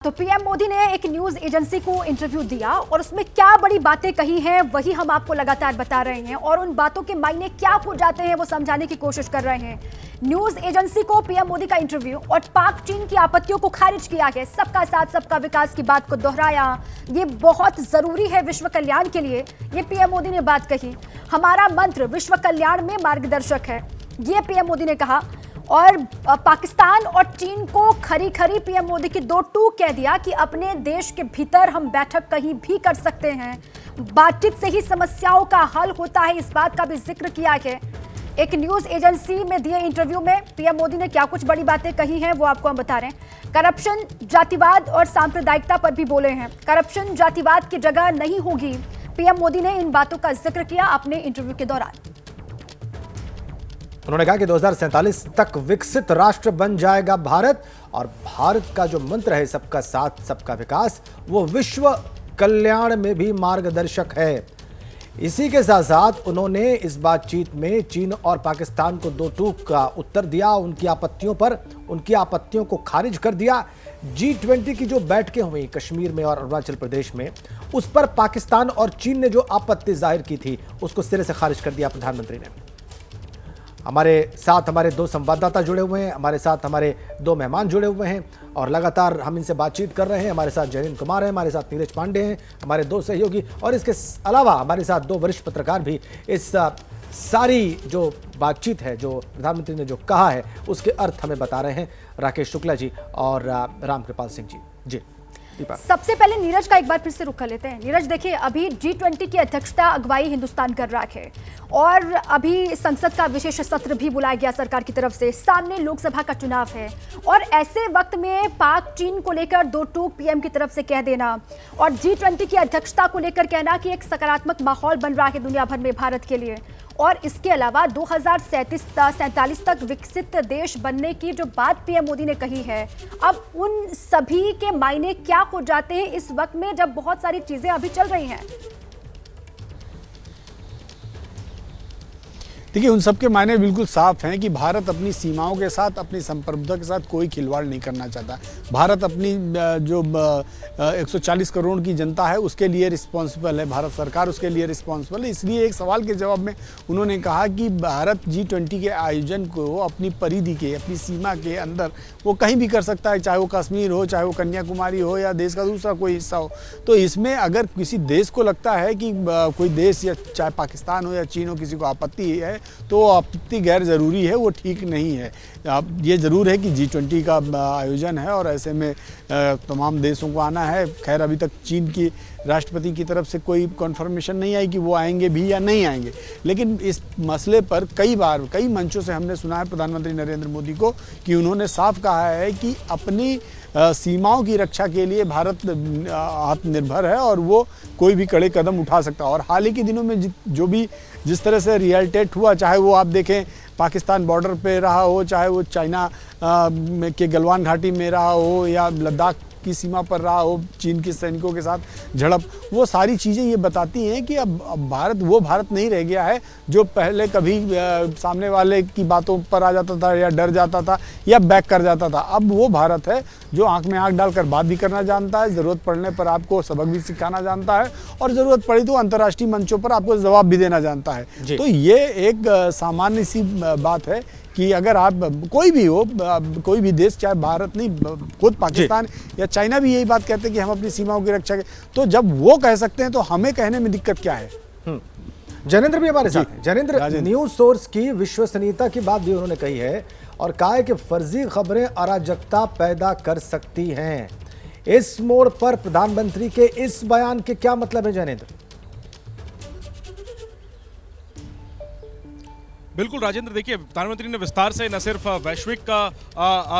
तो पीएम मोदी ने एक न्यूज एजेंसी को इंटरव्यू दिया और उसमें क्या बड़ी बातें कही हैं वही हम आपको लगातार बता रहे हैं और उन बातों के मायने क्या हो जाते हैं वो समझाने की कोशिश कर रहे हैं। न्यूज एजेंसी को पीएम मोदी का इंटरव्यू और पाक चीन की आपत्तियों को खारिज किया है। सबका साथ सबका विकास की बात को दोहराया। ये बहुत जरूरी है विश्व कल्याण के लिए, ये पीएम मोदी ने बात कही। हमारा मंत्र विश्व कल्याण में मार्गदर्शक है, ये पीएम मोदी ने कहा। और पाकिस्तान और चीन को खरी खरी पीएम मोदी की दो टूक कह दिया कि अपने देश के भीतर हम बैठक कहीं भी कर सकते हैं, बातचीत से ही समस्याओं का हल होता है, इस बात का भी जिक्र किया है। एक न्यूज एजेंसी में दिए इंटरव्यू में पीएम मोदी ने क्या कुछ बड़ी बातें कही हैं वो आपको हम बता रहे हैं। करप्शन, जातिवाद और सांप्रदायिकता पर भी बोले हैं। करप्शन, जातिवाद की जगह नहीं होगी, पीएम मोदी ने इन बातों का जिक्र किया अपने इंटरव्यू के दौरान। उन्होंने कहा कि 2047 तक विकसित राष्ट्र बन जाएगा भारत और भारत का जो मंत्र है सबका साथ सबका विकास, वो विश्व कल्याण में भी मार्गदर्शक है। इसी के साथ साथ उन्होंने इस बातचीत में चीन और पाकिस्तान को दो टूक का उत्तर दिया, उनकी आपत्तियों पर, उनकी आपत्तियों को खारिज कर दिया। G20 की जो बैठकें हुई कश्मीर में और अरुणाचल प्रदेश में, उस पर पाकिस्तान और चीन ने जो आपत्ति जाहिर की थी उसको सिरे से खारिज कर दिया प्रधानमंत्री ने। हमारे साथ हमारे दो संवाददाता जुड़े हुए हैं, हमारे साथ हमारे दो मेहमान जुड़े हुए हैं और लगातार हम इनसे बातचीत कर रहे हैं। हमारे साथ जयंत कुमार हैं, हमारे साथ नीरज पांडे हैं, हमारे दो सहयोगी, और इसके अलावा हमारे साथ दो वरिष्ठ पत्रकार भी इस सारी जो बातचीत है, जो प्रधानमंत्री ने जो कहा है, उसके अर्थ हमें बता रहे हैं राकेश शुक्ला जी और रामकृपाल सिंह जी। सबसे पहले नीरज का एक बार फिर से रुख कर लेते हैं। नीरज, देखिए, अभी G20 की अध्यक्षता अगुवाई हिंदुस्तान कर रहा है और अभी संसद का विशेष सत्र भी बुलाया गया सरकार की तरफ से। सामने लोकसभा का चुनाव है और ऐसे वक्त में पाक चीन को लेकर दो टूक पीएम की तरफ से कह देना और G20 की अध्यक्षता को लेकर कहना कि एक सकारात्मक माहौल बन रहा है दुनिया भर में भारत के लिए, और इसके अलावा 2047 तक विकसित देश बनने की जो बात पीएम मोदी ने कही है, अब उन सभी के मायने क्या हो जाते हैं इस वक्त में जब बहुत सारी चीजें अभी चल रही हैं? देखिए, उन सब के मायने बिल्कुल साफ हैं कि भारत अपनी सीमाओं के साथ, अपनी संप्रभुता के साथ कोई खिलवाड़ नहीं करना चाहता। भारत अपनी जो 140 करोड़ की जनता है उसके लिए रिस्पॉन्सिबल है, भारत सरकार उसके लिए रिस्पॉन्सिबल है। इसलिए एक सवाल के जवाब में उन्होंने कहा कि भारत G20 के आयोजन को अपनी परिधि के, अपनी सीमा के अंदर वो कहीं भी कर सकता है, चाहे वो कश्मीर हो, चाहे वो कन्याकुमारी हो या देश का दूसरा कोई हिस्सा हो। तो इसमें अगर किसी देश को लगता है कि कोई देश, या चाहे पाकिस्तान हो या चीन हो, किसी को आपत्ति है तो आपत्ति गैर ज़रूरी है, वो ठीक नहीं है। ये ज़रूर है कि G20 का आयोजन है और ऐसे में तमाम देशों को आना है। खैर, अभी तक चीन की राष्ट्रपति की तरफ से कोई कन्फर्मेशन नहीं आई कि वो आएंगे भी या नहीं आएंगे, लेकिन इस मसले पर कई बार कई मंचों से हमने सुना है प्रधानमंत्री नरेंद्र मोदी को कि उन्होंने साफ कहा है कि अपनी सीमाओं की रक्षा के लिए भारत आत्मनिर्भर है और वो कोई भी कड़े कदम उठा सकता है। और हाल ही के दिनों में जो भी जिस तरह से रियलिटेट हुआ, चाहे वो आप देखें पाकिस्तान बॉर्डर पे रहा हो, चाहे वो चाइना के गलवान घाटी में रहा हो या लद्दाख की सीमा पर रहा हो चीन के सैनिकों के साथ झड़प, वो सारी चीज़ें ये बताती हैं कि अब भारत वो भारत नहीं रह गया है जो पहले कभी सामने वाले की बातों पर आ जाता था या डर जाता था या बैक कर जाता था। अब वो भारत है जो आंख में आंख डालकर बात भी करना जानता है, ज़रूरत पड़ने पर आपको सबक भी सिखाना जानता है और ज़रूरत पड़ी तो अंतर्राष्ट्रीय मंचों पर आपको जवाब भी देना जानता है। तो ये एक सामान्य सी बात है कि अगर आप कोई भी हो, कोई भी देश, चाहे भारत नहीं, खुद पाकिस्तान या चाइना भी यही बात कहते हैं कि हम अपनी सीमाओं की रक्षा करें, तो जब वो कह सकते हैं तो हमें कहने में दिक्कत क्या है? जयेंद्र भी हमारे साथ हैं। जयेंद्र, न्यूज सोर्स की विश्वसनीयता की बात भी उन्होंने कही है और कहा है कि फर्जी खबरें अराजकता पैदा कर सकती हैं। इस मोड़ पर प्रधानमंत्री के इस बयान के क्या मतलब है जयेंद्र? बिल्कुल राजेंद्र, देखिए, प्रधानमंत्री ने विस्तार से न सिर्फ वैश्विक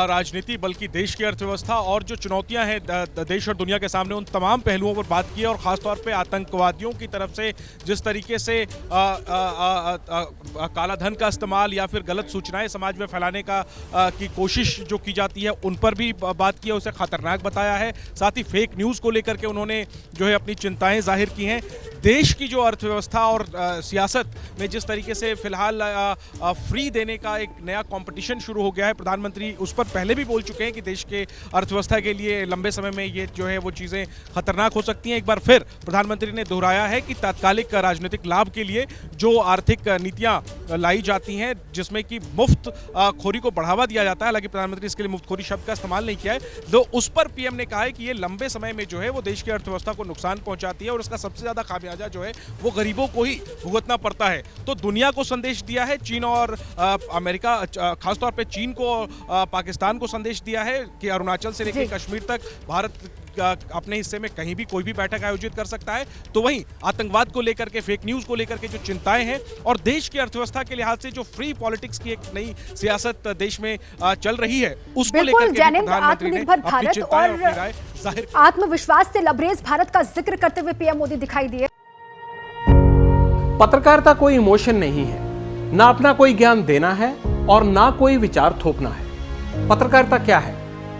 राजनीति बल्कि देश की अर्थव्यवस्था और जो चुनौतियां हैं देश और दुनिया के सामने, उन तमाम पहलुओं पर बात की है और ख़ासतौर पे आतंकवादियों की तरफ से जिस तरीके से काला धन का इस्तेमाल या फिर गलत सूचनाएं समाज में फैलाने की कोशिश जो की जाती है उन पर भी बात की है, उसे खतरनाक बताया है। साथ ही फेक न्यूज़ को लेकर के उन्होंने जो है अपनी चिंताएँ जाहिर की हैं। देश की जो अर्थव्यवस्था और सियासत में जिस तरीके से फिलहाल का फ्री देने का एक नया कंपटीशन शुरू हो गया है। प्रधानमंत्री उस पर पहले भी बोल चुके हैं कि देश के अर्थव्यवस्था के लिए लंबे समय में ये जो है वो चीज़ें खतरनाक हो सकती हैं। एक बार फिर प्रधानमंत्री ने दोहराया है कि तात्कालिक राजनीतिक लाभ के लिए जो आर्थिक नीतियां लाई जाती हैं, जिसमें कि मुफ्त खोरी को बढ़ावा दिया जाता है, हालांकि प्रधानमंत्री इसके लिए मुफ्तखोरी शब्द का इस्तेमाल नहीं किया है, तो उस पर पीएम ने कहा है कि ये लंबे समय में जो है वो देश की अर्थव्यवस्था को नुकसान पहुंचाती है और इसका सबसे ज्यादा खामियाजा जो है वो गरीबों को ही भुगतना पड़ता है। तो दुनिया को संदेश दिया है चीन और अमेरिका, खासतौर पे चीन को, पाकिस्तान को संदेश दिया है कि अरुणाचल से लेकर कश्मीर तक भारत अपने हिस्से में कहीं भी कोई भी बैठक आयोजित कर सकता है। तो वहीं आतंकवाद को लेकर के, फेक न्यूज को लेकर के जो चिंताएं हैं और देश की अर्थव्यवस्था के लिहाज से जो फ्री पॉलिटिक्स की एक नई सियासत देश में चल रही है, उसको लेकर के प्रधानमंत्री ने अपनी चिंताएं और अपनी राय जाहिर की। आत्मविश्वास से लबरेज भारत का जिक्र करते हुए पीएम मोदी दिखाई दिए। पत्रकारिता कोई इमोशन नहीं है, ना अपना कोई ज्ञान देना है और ना कोई विचार थोपना है। पत्रकारिता क्या है?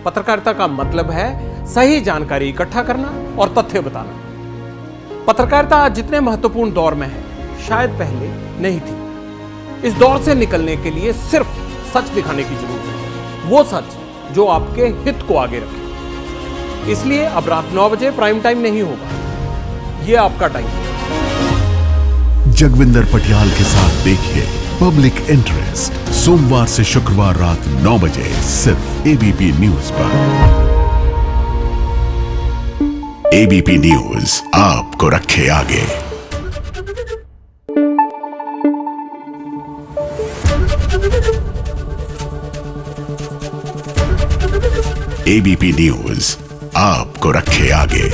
पत्रकारिता का मतलब है सही जानकारी इकट्ठा करना और तथ्य बताना। पत्रकारिता आज जितने महत्वपूर्ण दौर में है, शायद पहले नहीं थी। इस दौर से निकलने के लिए सिर्फ सच दिखाने की जरूरत है, वो सच जो आपके हित को आगे रखे। इसलिए अब रात 9 बजे प्राइम टाइम नहीं होगा, ये आपका टाइम है। जगविंदर पटियाल के साथ देखिए पब्लिक इंटरेस्ट, सोमवार से शुक्रवार रात 9 बजे सिर्फ एबीपी न्यूज पर। एबीपी न्यूज आपको रखे आगे। एबीपी न्यूज आपको रखे आगे।